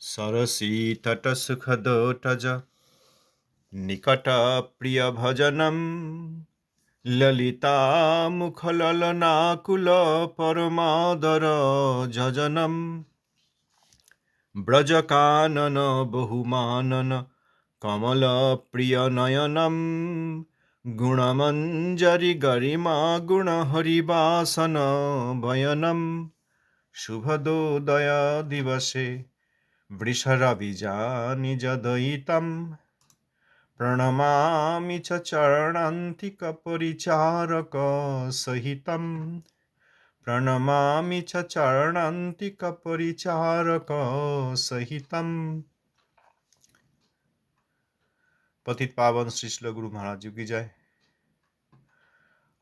सरसीतटसुखदोटज निकटप्रियभजनं ललितामुखललनाकुलपरमादरजनम् व्रजकानन बहुमानन कमलप्रियनयनं गुणमञ्जरि गरिमा गुणहरिवासन वयनं शुभदोदय दिवसे वृषरविजानि जदयितं प्रणमामि च चरणान्तिकपरिचारकसहितं प्रणमामि च चरणान्तिकपरिचारकसहितं। पतित पावन श्री शिल गुरु महाराज जी की जय।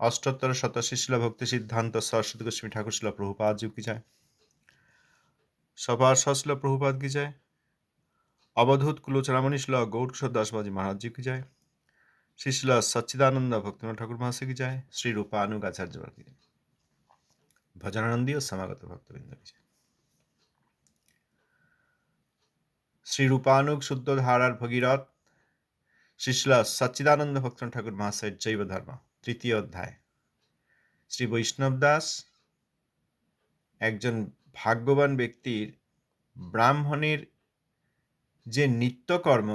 अष्टोत्तर शत शिल भक्ति सिद्धांत सरस्वती गोस्वामी ठाकुर शिल प्रभुपाद जी की जय। सभा शिल प्रभुपाद की जय। अवधूत कुलोचरामणि शिल गौर किशोर दास बाजी महाराज जी की जय। श्री शिल सच्चिदानंद भक्तिनाथ ठाकुर महाशय की जय। श्री रूपानुग आचार्य की जय। भजनानंदी और समागत भक्तवृंद की जय। श्री रूपानुग शुद्ध धारार भगीरथ श्री शिल सच्चिदानंद भक्तिनाथ ठाकुर महाशय जैव धर्म तृतीय अध्याय। श्री वैष्णव दास একজন ভাগ্যবান ব্যক্তির ব্রাহ্মণের যে নিত্যকর্ম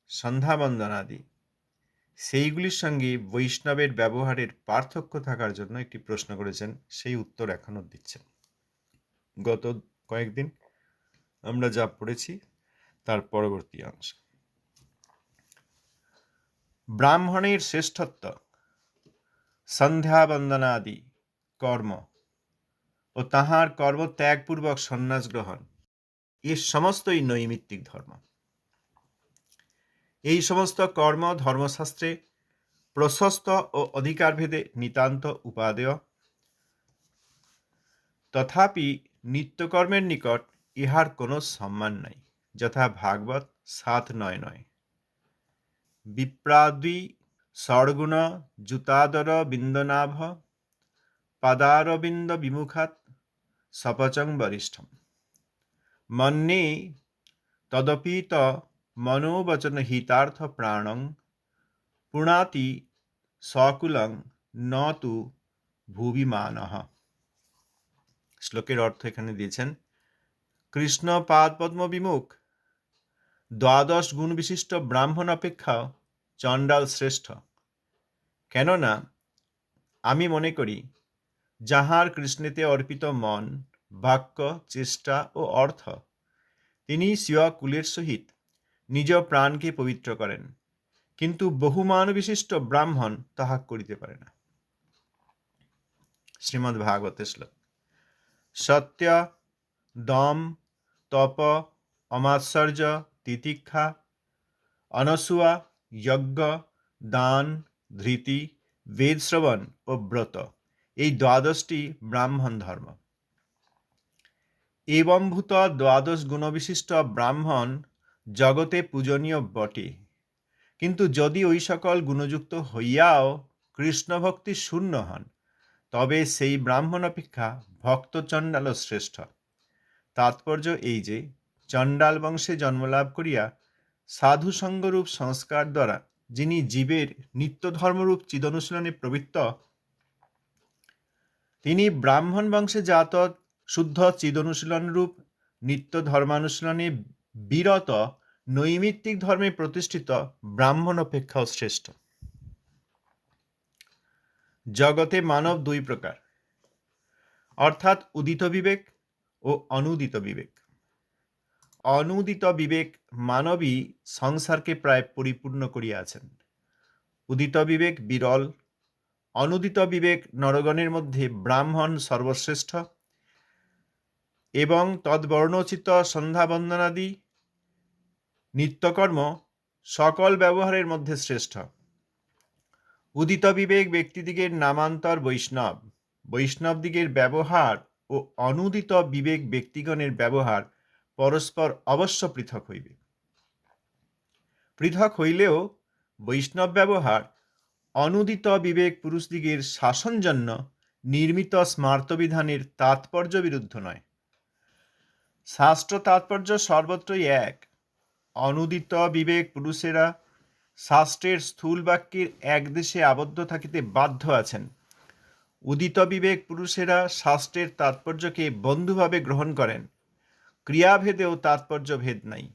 সন্ধ্যা বন্দনাদি সেইগুলির সঙ্গে বৈষ্ণবের ব্যবহারের পার্থক্য থাকার জন্য একটি প্রশ্ন করেছেন, সেই উত্তর এখনো দিচ্ছেন। গত কয়েকদিন আমরা যা পড়েছি তার পরবর্তী অংশ। ব্রাহ্মণের শ্রেষ্ঠত্ব, সন্ধ্যা বন্দনাদি কর্ম ও তাহার কর্ম ত্যাগপূর্বক সন্ন্যাস গ্রহণ, এ সমস্তই নৈমিত্তিক ধর্ম। এই সমস্ত কর্ম ধর্মশাস্ত্রে প্রশস্ত ও অধিকারভেদে নিতান্ত উপাদেয়। তথাপি নিত্যকর্মের নিকট ইহার কোনো সম্মান নাই, যথা ভাগবত ৭:৯ বিপ্রাদ্বি ষড়গুণ জুতাদর বিন্দনাভ পাদারবিন্দ বিমুখাত সপচং বরিষ্ঠম মন্যে তদপিত মনোবচন হিতার্থ প্রাণং পুনাতি সকুলং ন তু ভুবিমানঃ। শ্লোকের অর্থ এখানে দিয়েছেন, কৃষ্ণ পাদ পদ্ম বিমুখ ১২ গুণ বিশিষ্ট ব্রাহ্মণ অপেক্ষা চণ্ডাল শ্রেষ্ঠ। কেননা আমি মনে করি, যাহার কৃষ্ণেতে অর্পিত মন, বাক্য, চেষ্টা ও অর্থ, তিনি স্বীয় কুলের সহিত নিজ প্রাণকে পবিত্র করেন, কিন্তু বহুমান বিশিষ্ট ব্রাহ্মণ তাহা করিতে পারে না। শ্রীমদ্ ভাগবতে শ্লোক। সত্য, দম, তপ, অমাৎসর্য, তিতিক্ষা, অনসূয়া, যজ্ঞ, দান, ধৃতি, বেদ শ্রবণ ও ব্রত, এই ১২টি ব্রাহ্মণ ধর্ম। এবম্ভূত ১২ গুণবিশিষ্ট ব্রাহ্মণ জগতে পূজনীয় বটে, কিন্তু যদি ওই সকল গুণযুক্ত হইয়াও কৃষ্ণভক্তি শূন্য হন, তবে সেই ব্রাহ্মণ অপেক্ষা ভক্ত চণ্ডাল শ্রেষ্ঠ। তাৎপর্য এই যে, চণ্ডাল বংশে জন্মলাভ করিয়া সাধুসঙ্গরূপ সংস্কার দ্বারা যিনি জীবের নিত্যধর্মরূপ চিদনুশীলনে প্রবৃত্ত, তিনি ব্রাহ্মণ বংশে জাত শুদ্ধ চিদনুশীলনরূপ নিত্য ধর্মানুশীলনে বিরত নৈমিত্তিক ধর্মে প্রতিষ্ঠিত ব্রাহ্মণ অপেক্ষাও শ্রেষ্ঠ। জগতে মানব দুই প্রকার, অর্থাৎ উদিত বিবেক ও অনুদিত বিবেক। অনুদিত বিবেক মানবী সংসারকে প্রায় পরিপূর্ণ করিয়াছেন। উদিত বিবেক বিরল। অনুদিত বিবেক নরগণের মধ্যে ব্রাহ্মণ সর্বশ্রেষ্ঠ এবং তদ্বর্ণোচিত সন্ধ্যা বন্দনাদি নিত্যকর্ম সকল ব্যবহারের মধ্যে শ্রেষ্ঠ। উদিত বিবেক ব্যক্তিদিগের নামান্তর বৈষ্ণব, বৈষ্ণবদিগের ব্যবহার ও অনুদিত বিবেক ব্যক্তিগণের ব্যবহার পরস্পর অবশ্য পৃথক হইবে। পৃথক হইলেও বৈষ্ণব ব্যবহার অনুদিত বিবেক পুরুষদিগের শাসনজন্য নির্মিত স্মার্তবিধানের তাৎপর্য বিরুদ্ধ নয়। শাস্ত্র তাৎপর্য সর্বত্রই এক। অনুদিত বিবেক পুরুষেরা শাস্ত্রের স্থূল বাক্যের এক দেশে আবদ্ধ থাকিতে বাধ্য আছেন। উদিত বিবেক পুরুষেরা শাস্ত্রের তাৎপর্যকে বন্ধুভাবে গ্রহণ করেন। ক্রিয়াভেদেও তাৎপর্য ভেদ নাই।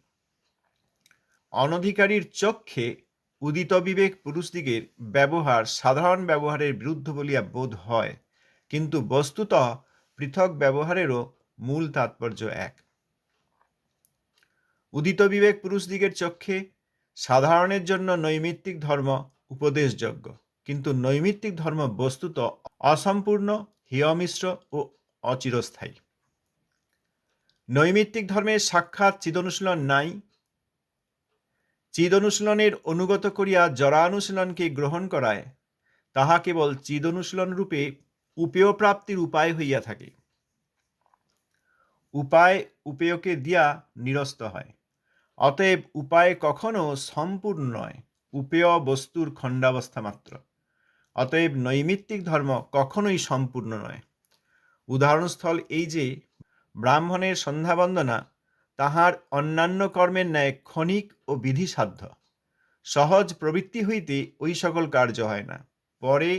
অনধিকারীর চক্ষে উদিত বিবেক পুরুষদিগের ব্যবহার সাধারণ ব্যবহারের বিরুদ্ধ বলিয়া বোধ হয়, কিন্তু বস্তুত পৃথক ব্যবহারেরও মূল তাৎপর্য এক। উদিত বিবেক পুরুষদিগের চক্ষে সাধারণের জন্য নৈমিত্তিক ধর্ম উপদেশযোগ্য, কিন্তু নৈমিত্তিক ধর্ম বস্তুত অসম্পূর্ণ, হেয়মিশ্র ও অচিরস্থায়ী। নৈমিত্তিক ধর্মের সাক্ষাৎ চিদনুশীলন নাই। চিদনুশীলনের অনুগত করিয়া জড়ানুশীলনকে গ্রহণ করায় তাহা কেবল চিদনুশীলন রূপে উপেয় প্রাপ্তির উপায় হইয়া থাকে। উপায় উপেয়কে দিয়া নিরস্ত হয়। অতএব উপায় কখনো সম্পূর্ণ নয়, উপেয় বস্তুর খণ্ডাবস্থা মাত্র। অতএব নৈমিত্তিক ধর্ম কখনোই সম্পূর্ণ নয়। উদাহরণস্থল এই যে ব্রাহ্মণের সন্ধ্যাবন্দনা তাহার অন্যান্য কর্মের ন্যায় ক্ষণিক ও বিধিসাধ্য। সহজ প্রবৃত্তি হইতে ওই সকল কার্য হয় না। পরে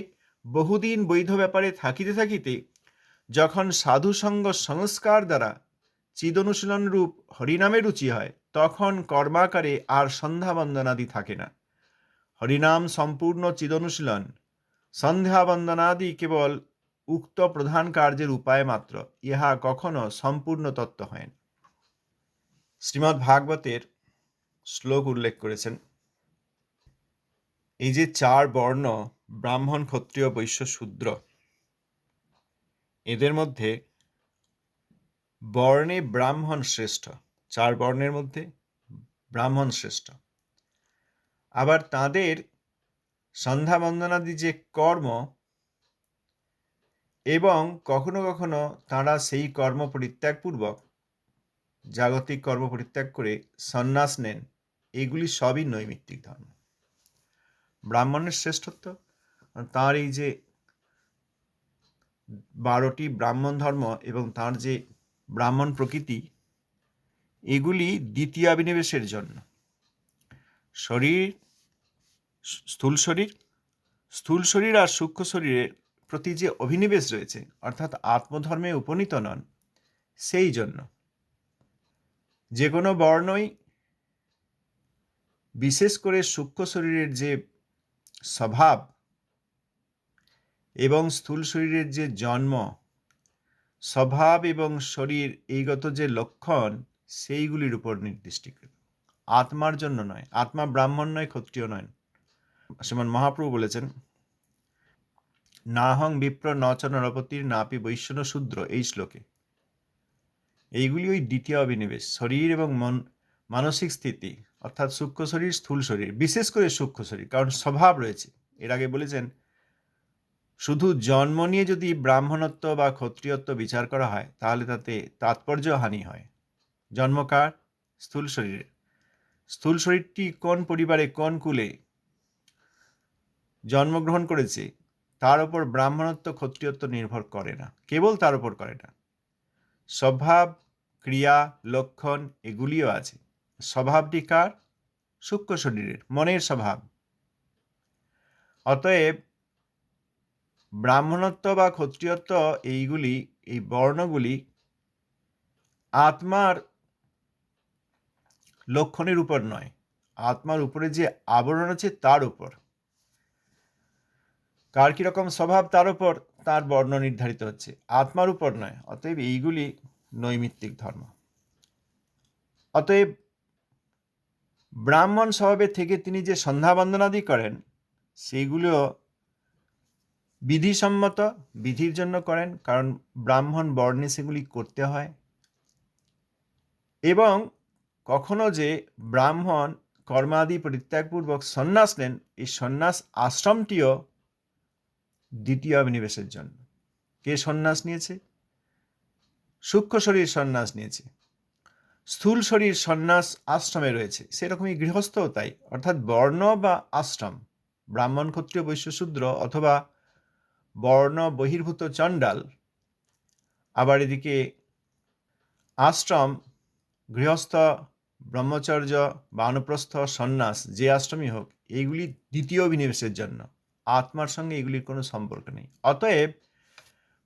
বহুদিন বৈধ ব্যাপারে থাকিতে থাকিতে যখন সাধুসঙ্গ সংস্কার দ্বারা চিদনুশীলন রূপ হরিনামে রুচি হয়, তখন কর্মাকারে আর সন্ধ্যাবন্দনাদি থাকে না। হরিনাম সম্পূর্ণ চিদনুশীলন, সন্ধ্যাবন্দনাদি কেবল উক্ত প্রধান কার্যের উপায় মাত্র, ইহা কখনো সম্পূর্ণ তত্ত্ব হয় না। শ্রীমদ্ ভাগবতের শ্লোক উল্লেখ করেছেন, এই যে চার বর্ণ ব্রাহ্মণ, ক্ষত্রিয়, বৈশ্য, শূদ্র, এদের মধ্যে বর্ণে ব্রাহ্মণ শ্রেষ্ঠ। চার বর্ণের মধ্যে ব্রাহ্মণ শ্রেষ্ঠ। আবার তাদের সন্ধ্যাবন্দনাদি যে কর্ম, এবং কখনো কখনো তারা সেই কর্ম পরিত্যাগপূর্বক জাগতিক কর্ম পরিত্যাগ করে সন্ন্যাস নেন, এগুলি সবই নৈমিত্তিক ধর্ম। ব্রাহ্মণের শ্রেষ্ঠত্ব, তার এই যে 12টি ব্রাহ্মণ ধর্ম এবং তার যে ব্রাহ্মণ প্রকৃতি, এগুলি দ্বিতীয় অভিনিবেশের জন্য। শরীর, স্থূল শরীর আর সূক্ষ্ম শরীরের প্রতি যে অভিনিবেশ রয়েছে, অর্থাৎ আত্মধর্মে উপনীত নন, সেই জন্য যে কোনো বর্ণই, বিশেষ করে সূক্ষ্ম শরীরের যে স্বভাব এবং স্থূল শরীরের যে জন্ম, স্বভাব এবং শরীর এইগত যে লক্ষণ, সেইগুলির উপর নির্দিষ্টীকৃত, আত্মার জন্য নয়। আত্মা ব্রাহ্মণ নয়, ক্ষত্রিয় নয়। শ্রীমান মহাপ্রভু বলেছেন, নাহং বিপ্র নচ নরপতির নাপি বৈষ্ণব শূদ্র, এই শ্লোকে। এইগুলি ওই দ্বিতীয় অভিনিবেশ, শরীর এবং মানসিক স্থিতি, অর্থাৎ সূক্ষ্ম শরীর, স্থূল শরীর, বিশেষ করে সূক্ষ্ম শরীর, কারণ স্বভাব রয়েছে। এর আগে বলেছেন, শুধু জন্ম নিয়ে যদি ব্রাহ্মণত্ব বা ক্ষত্রিয়ত্ব বিচার করা হয়, তাহলে তাতে তাৎপর্য হানি হয়। জন্ম কার? স্থূল শরীরের। স্থূল শরীরটি কোন পরিবারে, কোন কুলে জন্মগ্রহণ করেছে, তার উপর ব্রাহ্মণত্ব ক্ষত্রিয়ত্ব নির্ভর করে না, কেবল তার উপর করে না। স্বভাব, ক্রিয়া, লক্ষণ এগুলিও আছে। স্বভাবটি কার? সূক্ষ্ম শরীরের, মনের স্বভাব। অতএব ব্রাহ্মণত্ব বা ক্ষত্রিয়ত্ব এইগুলি, এই বর্ণগুলি আত্মার লক্ষণের উপর নয়, আত্মার উপরে যে আবরণ আছে তার উপর। কার কিরকম স্বভাব তার উপর তার বর্ণ নির্ধারিত হচ্ছে, আত্মার উপর নয়। অতএব এইগুলি নৈমিত্তিক ধর্ম। অতএব ব্রাহ্মণ স্বভাবে থেকে তিনি যে সন্ধ্যাবন্দনাদি করেন, সেইগুলো বিধিসম্মত, বিধির জন্য করেন, কারণ ব্রাহ্মণ বর্ণে সেগুলি করতে হয়। এবং কখনো যে ব্রাহ্মণ কর্মাদি পরিত্যাগপূর্বক সন্ন্যাস নেন, এই সন্ন্যাস আশ্রমটিও দ্বিতীয় অভিনিবেশের জন্য। কে সন্ন্যাস নিয়েছে? সূক্ষ্ম শরীর সন্ন্যাস নিয়েছে। স্থূল শরীর সন্ন্যাস আশ্রমে রয়েছে, সেরকমই গৃহস্থও তাই। অর্থাৎ বর্ণ বা আশ্রম, ব্রাহ্মণ, ক্ষত্রিয়, বৈশ্য, শূদ্র, অথবা বর্ণ বহির্ভূত চণ্ডাল, আবার এদিকে আশ্রম গৃহস্থ, ব্রহ্মচর্য, বানপ্রস্থ, সন্ন্যাস, যে আশ্রমই হোক, এইগুলি দ্বিতীয় অভিনিবেশের জন্য। আত্মার সঙ্গে এগুলির কোনো সম্পর্ক নেই। অতএব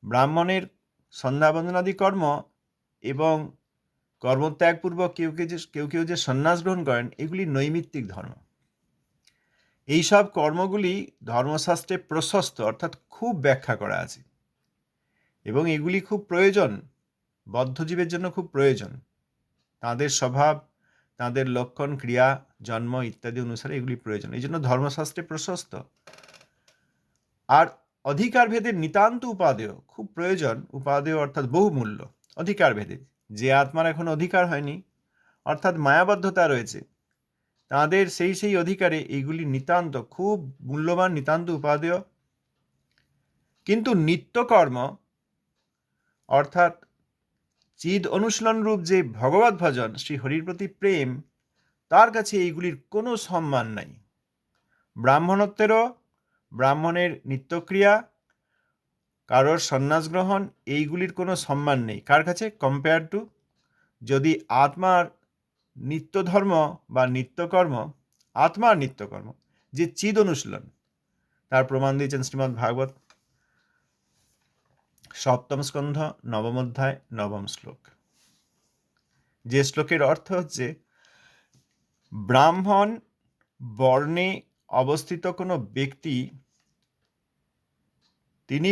ব্রাহ্মণের সন্ধ্যাবন্দনাদি কর্ম এবং কর্মত্যাগপূর্বক কেউ কেউ যে সন্ন্যাস গ্রহণ করেন, এগুলি নৈমিত্তিক ধর্ম। এইসব কর্মগুলি ধর্মশাস্ত্রে প্রশস্ত, অর্থাৎ খুব ব্যাখ্যা করা আছে, এবং এগুলি খুব প্রয়োজন, বদ্ধজীবের জন্য খুব প্রয়োজন। তাদের স্বভাব, তাদের লক্ষণ, ক্রিয়া, জন্ম ইত্যাদি অনুসারে এগুলি প্রয়োজন, এই জন্য ধর্মশাস্ত্রে প্রশস্ত। আর অধিকার ভেদের নিতান্ত উপাদেয়, খুব প্রয়োজন। উপাদেয় অর্থাৎ বহুমূল্য। অধিকার ভেদে যে আত্মার এখন অধিকার হয়নি, অর্থাৎ মায়াবদ্ধতা রয়েছে, তাদের সেই অধিকারে এইগুলি নিতান্ত খুব মূল্যবান, নিতান্ত উপাদেয়। কিন্তু নিত্যকর্ম অর্থাৎ চিদ অনুশীলন রূপ যে ভগবত ভজন, শ্রী হরির প্রতি প্রেম, তার কাছে এইগুলির কোনো সম্মান নাই। ব্রাহ্মণত্বেরও, ব্রাহ্মণের নিত্যক্রিয়া, কারোর সন্ন্যাস গ্রহণ, এইগুলির কোনো সম্মান নেই। কার কাছে? কম্পেয়ার টু যদি আত্মার নিত্যধর্ম বা নিত্যকর্ম, আত্মার নিত্যকর্ম যে চিদ অনুশীলন, তার প্রমাণ দিয়েছেন শ্রীমদ্ ভাগবত 7ম স্কন্ধ 9ম অধ্যায় 9ম শ্লোক, যে শ্লোকের অর্থ হচ্ছে, ব্রাহ্মণ বর্ণে অবস্থিত কোনো ব্যক্তি, তিনি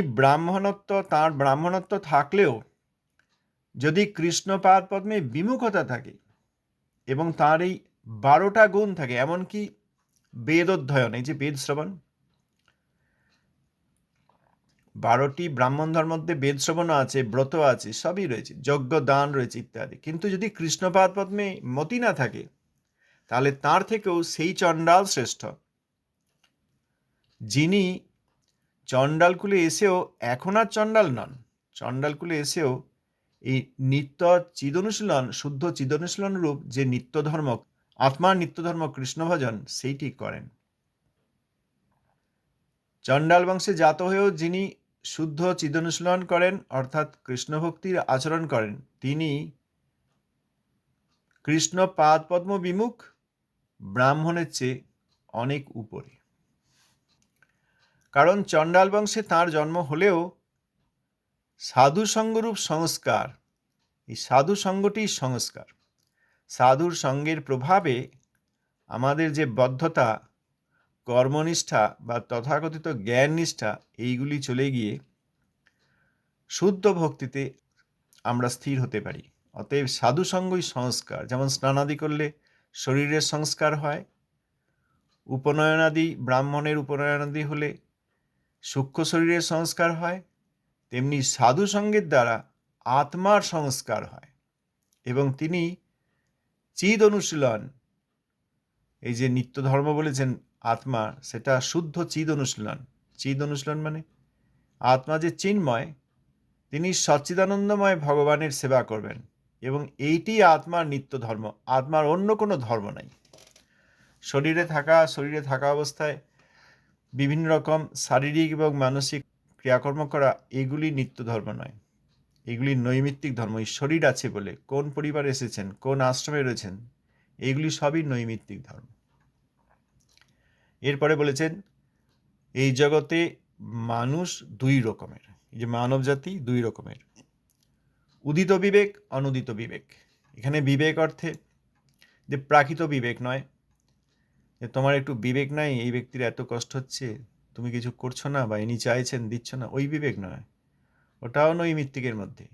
তাঁর ব্রাহ্মণত্ব থাকলেও যদি কৃষ্ণপাদ পদ্মে বিমুখতা থাকে এবং তার এই 12টা গুণ থাকে, এমনকি বেদ অধ্যয়ন, এই যে বেদ শ্রবণ, 12টি ব্রাহ্মণ ধর্মের মধ্যে বেদ শ্রবণ আছে, ব্রত আছে, সবই রয়েছে, যজ্ঞ দান রয়েছে ইত্যাদি, কিন্তু যদি কৃষ্ণপাদ পদ্মে মতি না থাকে, তাহলে তার থেকেও সেই চণ্ডাল শ্রেষ্ঠ, যিনি চণ্ডালকুলে এসেও এখন আর চণ্ডাল নন, চণ্ডালকুলে এসেও এই নিত্য চিদনুশীলন, শুদ্ধ চিদনুশীলন রূপ যে নিত্যধর্ম, আত্মার নিত্যধর্ম কৃষ্ণ ভজন, সেইটি করেন। চণ্ডাল বংশে জাত হয়েও যিনি শুদ্ধ চিদনুশীলন করেন, অর্থাৎ কৃষ্ণ ভক্তির আচরণ করেন, তিনি কৃষ্ণ পাদ পদ্ম বিমুখ ব্রাহ্মণের চেয়ে অনেক উপরে। কারণ চণ্ডাল বংশে তাঁর জন্ম হলেও সাধু সঙ্গরূপ সংস্কার, এই সাধু সঙ্গটি সংস্কার, সাধুর সঙ্গের প্রভাবে আমাদের যে বদ্ধতা, কর্মনিষ্ঠা বা তথাকথিত জ্ঞান নিষ্ঠা, এইগুলি চলে গিয়ে শুদ্ধ ভক্তিতে আমরা স্থির হতে পারি। অতএব সাধু সঙ্গই সংস্কার। যেমন স্নানাদি করলে শরীরের সংস্কার হয়, উপনয়নাদি, ব্রাহ্মণের উপনয়নাদি হলে সূক্ষ্ম শরীরের সংস্কার হয়, তেমনি সাধু সঙ্গের দ্বারা আত্মার সংস্কার হয়, এবং তিনি চিদ অনুশীলন, এই যে নিত্য ধর্ম বলেছেন আত্মা, সেটা শুদ্ধ চিদ অনুশীলন। চিদ অনুশীলন মানে আত্মা যে চিন্ময়, তিনি সচ্চিদানন্দময় ভগবানের সেবা করবেন, এবং এইটি আত্মার নিত্য ধর্ম। আত্মার অন্য কোনো ধর্ম নাই। শরীরে থাকা অবস্থায় বিভিন্ন রকম শারীরিক এবং মানসিক ক্রিয়াকর্ম করা, এগুলি নিত্য ধর্ম নয়, এগুলি নৈমিত্তিক ধর্ম। এই শরীর আছে বলে, কোন পরিবারে এসেছেন, কোন আশ্রমে রয়েছেন, এইগুলি সবই নৈমিত্তিক ধর্ম। এরপরে বলেছেন, এই জগতে মানুষ দুই রকমের, এই যে মানব জাতি দুই রকমের, উদিত বিবেক, অনুদিত বিবেক। এখানে বিবেক অর্থে যে প্রাকৃত বিবেক নয়, যে তোমার একটু বিবেক নাই, এই ব্যক্তির এত কষ্ট হচ্ছে, তুমি কিছু করছো না, বা ইনি চাইছেন দিচ্ছ না, ওই বিবেক নয়, ওটাও নৈমিত্তিকের মধ্যে।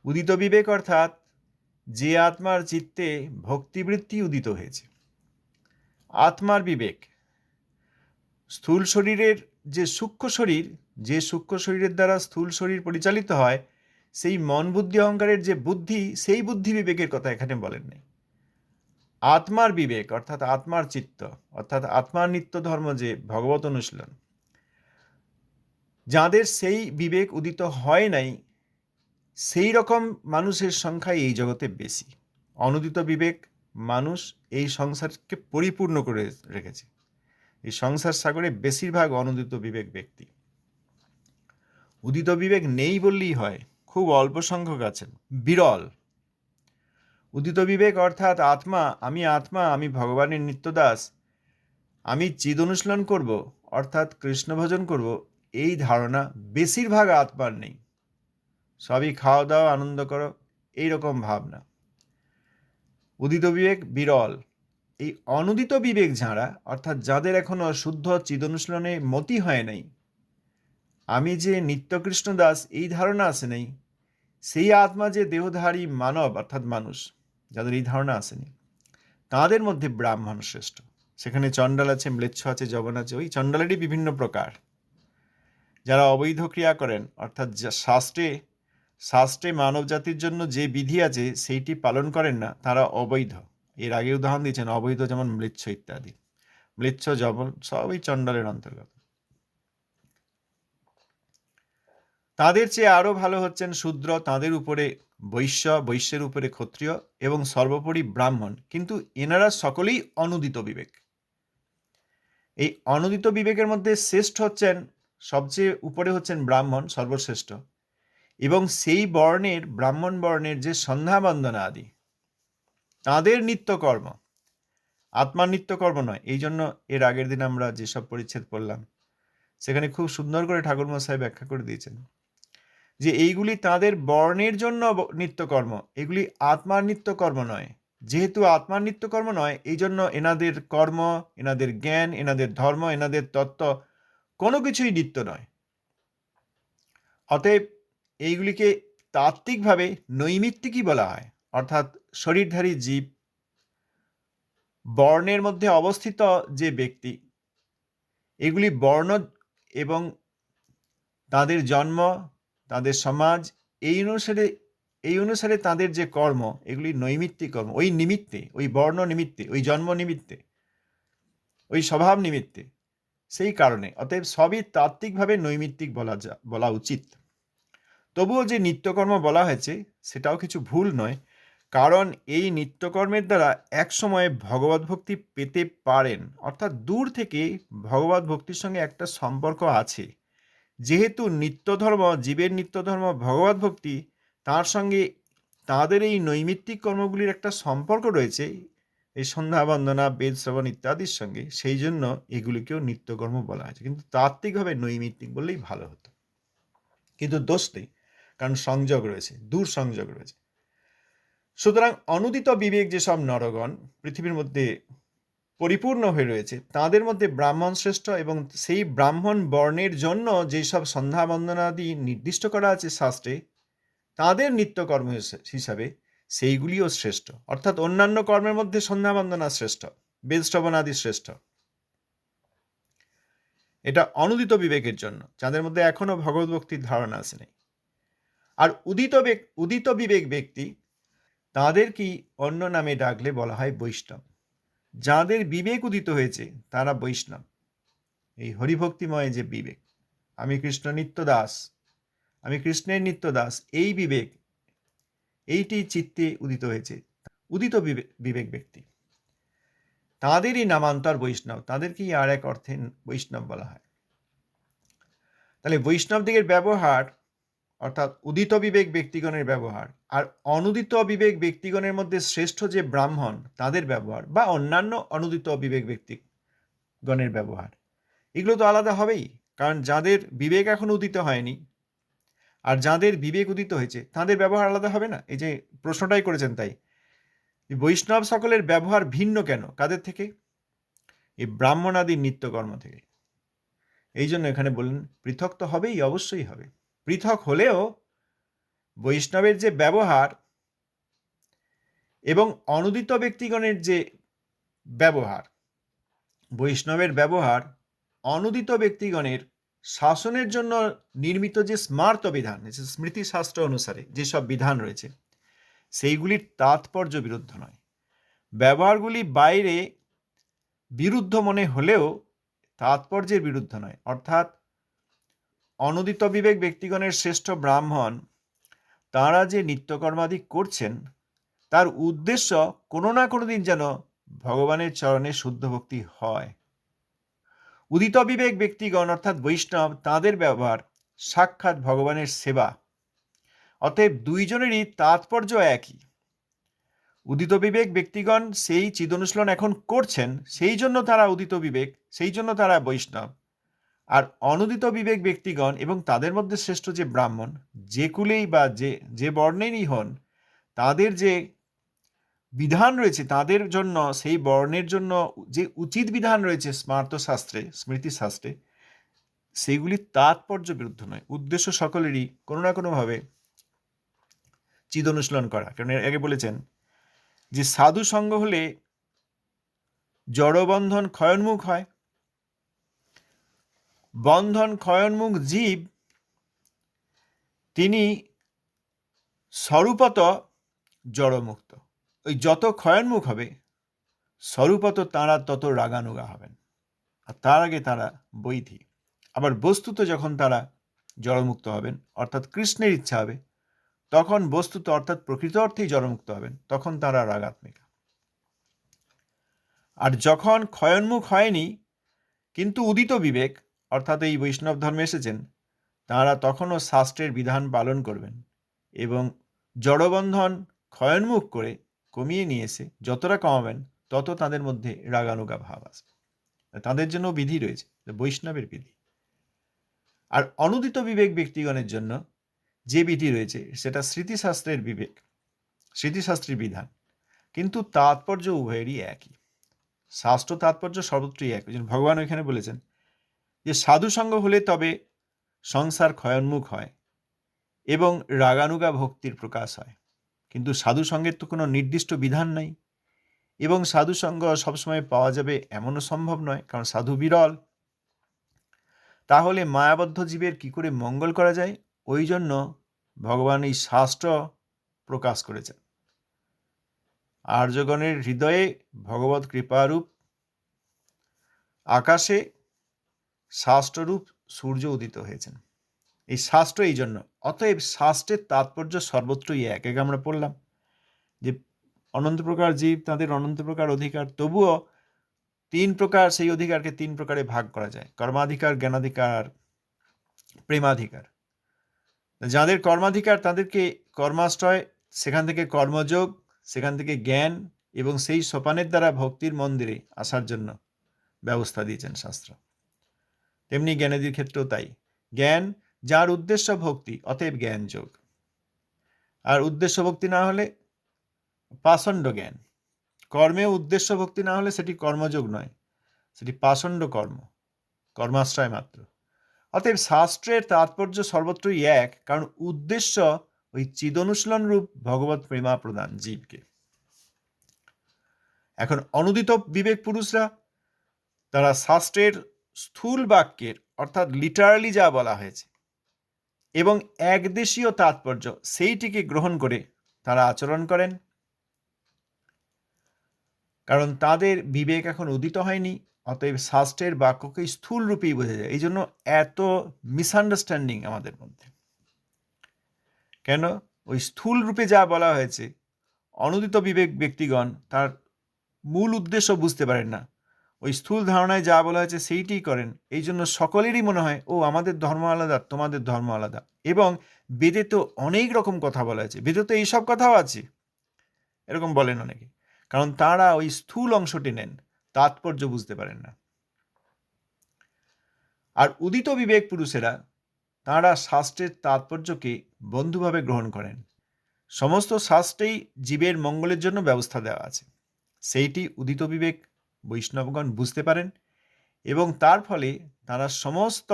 উদিত বিবেক অর্থাৎ যে আত্মার চিত্তে ভক্তিবৃত্তি উদিত হয়েছে, আত্মার বিবেক। স্থূল শরীরের যে সূক্ষ্ম শরীর, যে সূক্ষ্ম শরীরের দ্বারা স্থূল শরীর পরিচালিত হয়, সেই মন বুদ্ধি অহংকারের যে বুদ্ধি, সেই বুদ্ধি বিবেকের কথা এখানে বলেন নাই। আত্মার বিবেক অর্থাৎ আত্মার চিত্ত, অর্থাৎ আত্মার নিত্য ধর্ম যে ভগবত অনুশীলন, যাদের সেই বিবেক উদিত হয় নাই, সেই রকম মানুষের সংখ্যাই এই জগতে বেশি। অনুদিত বিবেক মানুষ এই সংসারকে পরিপূর্ণ করে রেখেছে। এই সংসার সাগরে বেশিরভাগ অনুদিত বিবেক ব্যক্তি। উদিত বিবেক নেই বললেই হয়, খুব অল্প সংখ্যক আছেন, বিরল। উদিত বিবেক অর্থাৎ আত্মা, আমি ভগবানের নিত্যদাস, আমি চিদ অনুশীলন করব অর্থাৎ কৃষ্ণ ভজন করব, এই ধারণা বেশিরভাগ আত্মার নেই। সবই খাওয়া দাওয়া আনন্দ করো, এইরকম ভাবনা। উদিত বিবেক বিরল। এই অনুদিত বিবেক যাঁরা, অর্থাৎ যাদের এখনো শুদ্ধ চিদ অনুশীলনে মতি হয় নাই, আমি যে নিত্যকৃষ্ণ দাস এই ধারণা আসে নাই, সেই আত্মা যে দেহধারী মানব অর্থাৎ মানুষ, যাদের এই ধারণা আসেনি, তাদের মধ্যে ব্রাহ্মণ শ্রেষ্ঠ। সেখানে চণ্ডাল আছে, ম্লেচ্ছ আছে, যবন আছে, ওই চণ্ডালেরই বিভিন্ন প্রকার। যারা অবৈধ ক্রিয়া করেন, অর্থাৎ শাস্ত্রে মানব জাতির জন্য যে বিধি আছে সেইটি পালন করেন না, তারা অবৈধ। এর আগে উদাহরণ দিয়েছেন অবৈধ, যেমন ম্লেচ্ছ ইত্যাদি। ম্লেচ্ছ, যবন সবই চণ্ডালের অন্তর্গত। তাদের চেয়ে আরো ভালো হচ্ছেন শূদ্র, তাদের উপরে বৈশ্য, বৈশ্যের উপরে ক্ষত্রিয় এবং সর্বোপরি ব্রাহ্মণ। কিন্তু এনারা সকলেই অনুদিত বিবেক। এই অনুদিত বিবেকের মধ্যে শ্রেষ্ঠ হচ্ছেন, সবচেয়ে উপরে হচ্ছেন ব্রাহ্মণ, সর্বশ্রেষ্ঠ। এবং সেই বর্ণের, ব্রাহ্মণ বর্ণের যে সন্ধ্যা বন্দনা আদি, তাদের নিত্যকর্ম, আত্মার নিত্যকর্ম নয়। এই জন্য এর আগের দিন আমরা যেসব পরিচ্ছেদ পড়লাম, সেখানে খুব সুন্দর করে ঠাকুর মশাই ব্যাখ্যা করে দিয়েছেন যে এইগুলি তাদের বর্ণের জন্য নিত্যকর্ম, এগুলি আত্মার নিত্যকর্ম নয়। যেহেতু আত্মার নিত্যকর্ম নয়, এই জন্য এনাদের কর্ম, এনাদের জ্ঞান, এনাদের ধর্ম, এনাদের তত্ত্ব কোনো কিছুই নিত্য নয়। অতএব এইগুলিকে তাত্ত্বিকভাবে নৈমিত্তিকই বলা হয়, অর্থাৎ শরীরধারী জীব, বর্ণের মধ্যে অবস্থিত যে ব্যক্তি, এগুলি বর্ণ এবং তাদের জন্ম, তাদের সমাজ, এই অনুসারে তাদের যে কর্ম, এগুলি নৈমিত্তিক কর্ম, ওই নিমিত্তে, ওই বর্ণ নিমিত্তে, ওই জন্ম নিমিত্তে, ওই স্বভাব নিমিত্তে। সেই কারণে অতএব সবই তাত্ত্বিকভাবে নৈমিত্তিক বলা উচিত। তবুও যে নিত্যকর্ম বলা হয়েছে সেটাও কিছু ভুল নয়, কারণ এই নিত্যকর্মের দ্বারা একসময় ভগবত ভক্তি পেতে পারেন, অর্থাৎ দূর থেকে ভগবত ভক্তির সঙ্গে একটা সম্পর্ক আছে। যেহেতু নিত্যধর্ম, জীবের নিত্যধর্ম ভগবত ভক্তি, তার সঙ্গে তাদের এই নৈমিত্তিক কর্মগুলির একটা সম্পর্ক রয়েছে, এই সন্ধ্যা বন্দনা, বেদ শ্রবণ ইত্যাদির সঙ্গে, সেই জন্য এগুলিকেও নিত্যকর্ম বলা হয়েছে। কিন্তু তাত্ত্বিকভাবে নৈমিত্তিক বললেই ভালো হতো, কিন্তু দোষ নেই, কারণ সংযোগ রয়েছে, দূর সংযোগ রয়েছে। সুতরাং অনুদিত বিবেক যেসব নরগণ পৃথিবীর মধ্যে পরিপূর্ণ হয়ে রয়েছে, তাদের মধ্যে ব্রাহ্মণ শ্রেষ্ঠ, এবং সেই ব্রাহ্মণ বর্ণের জন্য যেসব সন্ধ্যা বন্দনাদি নির্দিষ্ট করা আছে শাস্ত্রে, তাদের নিত্যকর্ম হিসাবে সেইগুলিও শ্রেষ্ঠ। অর্থাৎ অন্যান্য কর্মের মধ্যে সন্ধ্যা বন্দনা শ্রেষ্ঠ, বেদ শ্রবণ আদি শ্রেষ্ঠ। এটা অনুদিত বিবেকের জন্য, যাদের মধ্যে এখনো ভগবত ভক্তির ধারণা আসেনি। আর উদিত বিবেক ব্যক্তি, তাদের কি অন্য নামে ডাকলে বলা হয় বৈষ্ণব। যাদের বিবেক উদিত হয়েছে তারা বৈষ্ণব। এই হরিভক্তিময় যে বিবেক, আমি কৃষ্ণ নিত্য দাস, আমি কৃষ্ণের নিত্য দাস, এই বিবেক, এইটি চিত্তে উদিত হয়েছে, উদিত বিবেক ব্যক্তি, তাদেরই নামান্তর বৈষ্ণব, তাদেরকেই আর এক অর্থে বৈষ্ণব বলা হয়। তাহলে বৈষ্ণব দিকের ব্যবহার, অর্থাৎ উদিত বিবেক ব্যক্তিগণের ব্যবহার, আর অনুদিত বিবেক ব্যক্তিগণের মধ্যে শ্রেষ্ঠ যে ব্রাহ্মণ, তাদের ব্যবহার, বা অন্যান্য অনুদিত বিবেক ব্যক্তিগণের ব্যবহার, এগুলো তো আলাদা হবেই। কারণ যাদের বিবেক এখন উদিত হয়নি আর যাদের বিবেক উদিত হয়েছে, তাদের ব্যবহার আলাদা হবে না? এই যে প্রশ্নটাই করেছেন, তাই বৈষ্ণব সকলের ব্যবহার ভিন্ন কেন, কাদের থেকে? এই ব্রাহ্মণাদির নিত্যকর্ম থেকে। এই জন্য এখানে বললেন পৃথক তো হবেই, অবশ্যই হবে। পৃথক হলেও বৈষ্ণবের যে ব্যবহার এবং অনুদিত ব্যক্তিগণের যে ব্যবহার, বৈষ্ণবের ব্যবহার অনুদিত ব্যক্তিগণের শাসনের জন্য নির্মিত যে স্মার্ত বিধান, স্মৃতিশাস্ত্র অনুসারে যেসব বিধান রয়েছে, সেইগুলির তাৎপর্য বিরুদ্ধ নয়। ব্যবহারগুলি বাইরে বিরুদ্ধ মনে হলেও তাৎপর্যের বিরুদ্ধ নয়। অর্থাৎ অনুদিত বিবেক ব্যক্তিগণের শ্রেষ্ঠ ব্রাহ্মণ, তারা যে নিত্যকর্মাদি করছেন, তার উদ্দেশ্য কোনো না কোনো দিন যেন ভগবানের চরণে শুদ্ধ ভক্তি হয়। উদিত বিবেক ব্যক্তিগণ অর্থাৎ বৈষ্ণব, তাদের ব্যবহার সাক্ষাৎ ভগবানের সেবা। অতএব দুইজনেরই তাৎপর্য একই। উদিত বিবেক ব্যক্তিগণ সেই চিদনুশীলন এখন করছেন, সেই জন্য তারা উদিত বিবেক, সেই জন্য তারা বৈষ্ণব। আর অনুদিত বিবেক ব্যক্তিগণ এবং তাদের মধ্যে শ্রেষ্ঠ যে ব্রাহ্মণ, যে কুলেই বা যে বর্ণেরই হন, তাদের যে বিধান রয়েছে তাদের জন্য, সেই বর্ণের জন্য যে উচিত বিধান রয়েছে স্মার্তশাস্ত্রে, স্মৃতিশাস্ত্রে, সেইগুলি তাৎপর্য বিরুদ্ধ নয়। উদ্দেশ্য সকলেরই কোনো না কোনোভাবে চিদ অনুশীলন করা। কারণ এর আগে বলেছেন যে সাধু সঙ্গ হলে জড়বন্ধন ক্ষয়োন্মুখ হয়। বন্ধন ক্ষয়োন্মুখ জীব তিনি স্বরূপত জড়মুক্ত। ওই যত ক্ষয়োন্মুখ হবে স্বরূপত তাঁরা তত রাগানুগা হবেন, আর তার আগে তারা বৈধী। আবার বস্তুত যখন তারা জড়মুক্ত হবেন, অর্থাৎ কৃষ্ণের ইচ্ছা হবে, তখন বস্তুত অর্থাৎ প্রকৃত অর্থেই জড়মুক্ত হবেন, তখন তারা রাগাত্মিকা। আর যখন ক্ষয়োন্মুখ হয়নি কিন্তু উদিত বিবেক, অর্থাৎ এই বৈষ্ণব ধর্মে এসেছেন, তাঁরা তখনও শাস্ত্রের বিধান পালন করবেন এবং জড়বন্ধন ক্ষয়োন্মুখ করে কমিয়ে নিয়ে এসে যতটা কমাবেন তত তাদের মধ্যে রাগানুগা ভাব আসবে। তাদের জন্য বিধি রয়েছে, বৈষ্ণবের বিধি। আর অনুদিত বিবেক ব্যক্তিগণের জন্য যে বিধি রয়েছে সেটা স্মৃতিশাস্ত্রের বিবেক, স্মৃতিশাস্ত্রের বিধান, কিন্তু তাৎপর্য উভয়েরই একই। শাস্ত্র তাৎপর্য সর্বত্রই এক। ভগবান ওইখানে বলেছেন যে সাধুসঙ্গ হলে তবে সংসার ক্ষয়োন্মুখ হয় এবং রাগানুগা ভক্তির প্রকাশ হয়। কিন্তু সাধুসঙ্গের তো কোনো নির্দিষ্ট বিধান নাই, এবং সাধুসঙ্গ সবসময় পাওয়া যাবে এমনও সম্ভব নয়, কারণ সাধু বিরল। তাহলে মায়াবদ্ধ জীবের কি করে মঙ্গল করা যায়? ওই জন্য ভগবান এই শাস্ত্র প্রকাশ করেছেন। আর্যগণের হৃদয়ে ভগবত কৃপারূপ আকাশে শাস্ত্ররূপ সূর্য উদিত হয়েছেন। এই শাস্ত্র এই জন্য, অতএব শাস্ত্রের তাৎপর্য সর্বত্রই এক। আগে আমরা পড়লাম যে অনন্ত প্রকার জীব, তাদের অনন্ত প্রকার অধিকার, তবুও তিন প্রকার, সেই অধিকারকে তিন প্রকারে ভাগ করা যায়: কর্মাধিকার, জ্ঞানাধিকার, প্রেমাধিকার। যাদের কর্মাধিকার তাদেরকে কর্মাশ্রয়, সেখান থেকে কর্মযোগ, সেখান থেকে জ্ঞান, এবং সেই সোপানের দ্বারা ভক্তির মন্দিরে আসার জন্য ব্যবস্থা দিয়েছেন শাস্ত্র। তেমনি জ্ঞানাদির ক্ষেত্রেও তাই। জ্ঞান যার উদ্দেশ্য ভক্তি, অতএব জ্ঞান যোগ। আর উদ্দেশ্য ভক্তি না হলে পাষণ্ড জ্ঞান। কর্মেও উদ্দেশ্য ভক্তি না হলে সেটি কর্মযোগ নয়, সেটি পাষণ্ড কর্ম, কর্মাশ্রয় মাত্র। অতএব শাস্ত্রের তাৎপর্য সর্বত্রই এক, কারণ উদ্দেশ্য ওই চিদনুশীলন রূপ ভগবত প্রেমা প্রদান জীবকে। এখন অনুদিত বিবেক পুরুষরা, তারা শাস্ত্রের স্থূল বাক্যের, অর্থাৎ লিটারালি যা বলা হয়েছে, এবং একদেশীয় তাৎপর্য সেইটিকে গ্রহণ করে তারা আচরণ করেন, কারণ তাদের বিবেক এখন উদিত হয়নি। অতএব শাস্ত্রের বাক্যকে স্থূল রূপেই বোঝা যায়। এই জন্য এত মিসআন্ডারস্ট্যান্ডিং আমাদের মধ্যে। কেন? ওই স্থূল রূপে যা বলা হয়েছে, অনুদিত বিবেক ব্যক্তিগণ তার মূল উদ্দেশ্য বুঝতে পারেন না, ওই স্থূল ধারণায় যা বলা হয়েছে সেইটিই করেন। এই জন্য সকলেরই মনে হয় ও আমাদের ধর্ম আলাদা, তোমাদের ধর্ম আলাদা। এবং বেদে তো অনেক রকম কথা বলা হয়েছে, বেদে তো এইসব কথাও আছে, এরকম বলেন অনেকে। কারণ তারা ওই স্থূল অংশটি নেন, তাৎপর্য বুঝতে পারেন না। আর উদিত বিবেক পুরুষেরা, তাঁরা শাস্ত্রের তাৎপর্যকে বন্ধুভাবে গ্রহণ করেন। সমস্ত শাস্ত্রেই জীবের মঙ্গলের জন্য ব্যবস্থা দেওয়া আছে, সেইটি উদিত বিবেক বৈষ্ণবগণ বুঝতে পারেন, এবং তার ফলে তারা সমস্ত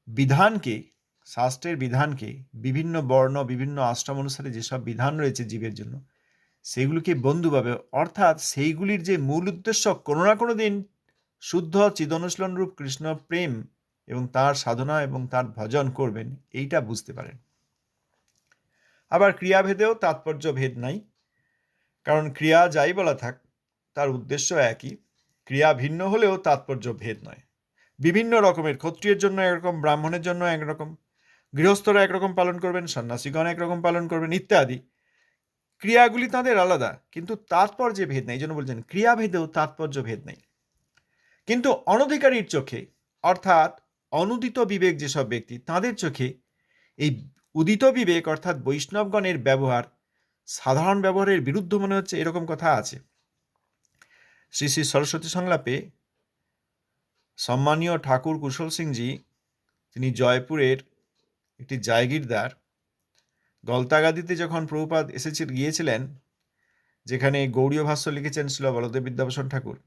বিধানকে, শাস্ত্রের বিধানকে, বিভিন্ন বর্ণ, বিভিন্ন আশ্রম অনুসারে যেসব বিধান রয়েছে জীবের জন্য, সেইগুলিকে বন্ধুভাবে, অর্থাৎ সেইগুলির যে মূল উদ্দেশ্য কোনো না কোনো দিন শুদ্ধ চিদনুশীলন রূপ কৃষ্ণ প্রেম এবং তার সাধনা এবং তার ভজন করবেন, এইটা বুঝতে পারেন। আবার ক্রিয়াভেদেও তাৎপর্য ভেদ নাই, কারণ ক্রিয়া যাই বলা থাক তার উদ্দেশ্য একই। ক্রিয়া ভিন্ন হলেও তাৎপর্য ভেদ নয়। বিভিন্ন রকমের, ক্ষত্রিয়ের জন্য একরকম, ব্রাহ্মণের জন্য একরকম, গৃহস্থরা একরকম পালন করবেন, সন্ন্যাসীগণ একরকম পালন করবেন, ইত্যাদি। ক্রিয়াগুলি তাদের আলাদা, কিন্তু তাৎপর্যে ভেদ নেই। এই জন্য বলছেন ক্রিয়াভেদেও তাৎপর্য ভেদ নেই। কিন্তু অনধিকারীর চোখে, অর্থাৎ অনুদিত বিবেক যেসব ব্যক্তি, তাদের চোখে এই উদিত বিবেক অর্থাৎ বৈষ্ণবগণের ব্যবহার সাধারণ ব্যবহারের বিরুদ্ধ মনে হচ্ছে, এরকম কথা আছে। শ্রী শ্রী সরস্বতী সংলাপে সম্মানীয় ঠাকুর কুশল সিংজি, তিনি জয়পুরের একটি জায়গিরদার, গলতাগাদিতে যখন প্রভুপাদ গিয়েছিলেন, যেখানে গৌড়ীয় ভাষ্য লিখেছেন শ্রীল বলদেব বিদ্যাভূষণ ঠাকুর,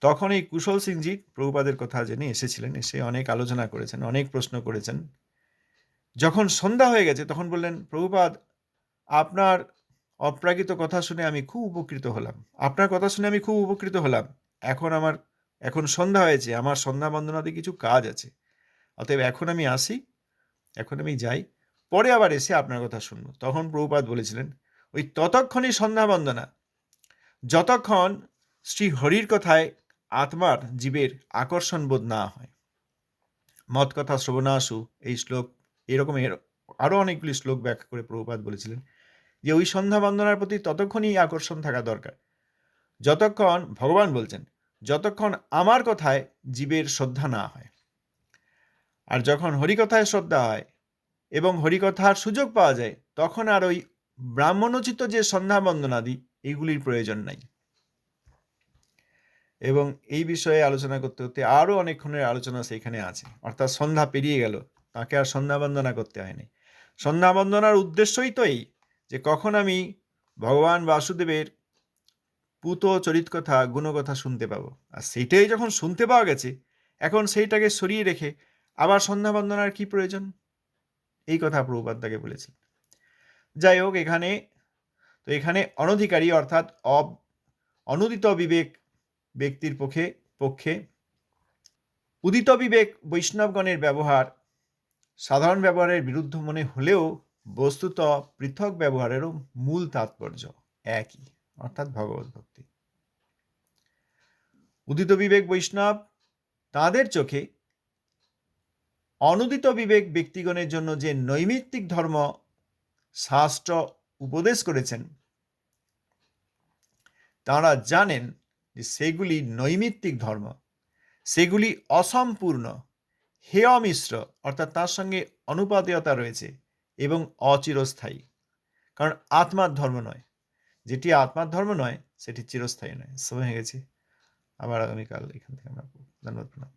তখন এই কুশল সিংজি প্রভুপাদের কথা জেনে এসেছিলেন, এসে অনেক আলোচনা করেছেন, অনেক প্রশ্ন করেছেন। যখন সন্ধ্যা হয়ে গেছে তখন বললেন, প্রভুপাদ, আপনার অপ্রাকৃত কথা শুনে আমি খুব উপকৃত হলাম, আপনার কথা শুনে আমি খুব উপকৃত হলাম। এখন সন্ধ্যা হয়েছে, আমার সন্ধ্যা বন্দনাতে কিছু কাজ আছে, অতএব এখন আমি আসি, এখন আমি যাই, পরে আবার এসে আপনার কথা শুনবো। তখন প্রভুপাদ বলেছিলেন, ওই ততক্ষণই সন্ধ্যা বন্দনা যতক্ষণ শ্রী হরির কথায় আত্মার জীবের আকর্ষণ বোধ না হয়। মত কথা শ্রবণাসু, এই শ্লোক, এরকম আরো অনেকগুলি শ্লোক ব্যাখ্যা করে প্রভুপাদ বলেছিলেন যে ওই সন্ধ্যা বন্দনার প্রতি ততক্ষণই আকর্ষণ থাকা দরকার, যতক্ষণ, ভগবান বলছেন, যতক্ষণ আমার কথায় জীবের শ্রদ্ধা না হয়। আর যখন হরিকথায় শ্রদ্ধা হয় এবং হরিকথার সুযোগ পাওয়া যায়, তখন আর ওই ব্রাহ্মণোচিত যে সন্ধ্যা বন্দনাদি, এইগুলির প্রয়োজন নাই। এবং এই বিষয়ে আলোচনা করতে করতে আরও অনেকক্ষণের আলোচনা সেইখানে আছে। অর্থাৎ সন্ধ্যা পেরিয়ে গেল, তাকে আর সন্ধ্যা বন্দনা করতে হয়নি। সন্ধ্যা বন্দনার উদ্দেশ্যই তো এই যে কখন আমি ভগবান বাসুদেবের পুত চরিতকথা, গুণকথা শুনতে পাবো। আর সেইটাই যখন শুনতে পাওয়া গেছে, এখন সেইটাকে সরিয়ে রেখে আবার সন্ধ্যা বন্দনার কি প্রয়োজন, এই কথা প্রভুপাদ তাকে বলেছেন। যাই হোক, এখানে অনধিকারী অর্থাৎ অনুদিত বিবেক ব্যক্তির পক্ষে উদিত বিবেক বৈষ্ণবগণের ব্যবহার সাধারণ ব্যবহারের বিরুদ্ধ মনে হলেও বস্তুত পৃথক ব্যবহারেরও মূল তাৎপর্য একই, অর্থাৎ ভগবত ভক্তি। উদিত বিবেক বৈষ্ণব তাঁদের চোখে অনুদিত বিবেক ব্যক্তিগণের জন্য যে নৈমিত্তিক ধর্ম শাস্ত্র উপদেশ করেছেন, তাঁরা জানেন যে সেগুলি নৈমিত্তিক ধর্ম, সেগুলি অসম্পূর্ণ, হেয় মিশ্র, অর্থাৎ তার সঙ্গে অনুপাদেয়তা রয়েছে এবং অচিরস্থায়ী। কারণ আত্মার ধর্ম নয়, যেটি আত্মার ধর্ম নয় সেটি চিরস্থায়ী নয়। সময় হয়ে গেছে, আবার আগামীকাল এখান থেকে আমরা ধন্যবাদ।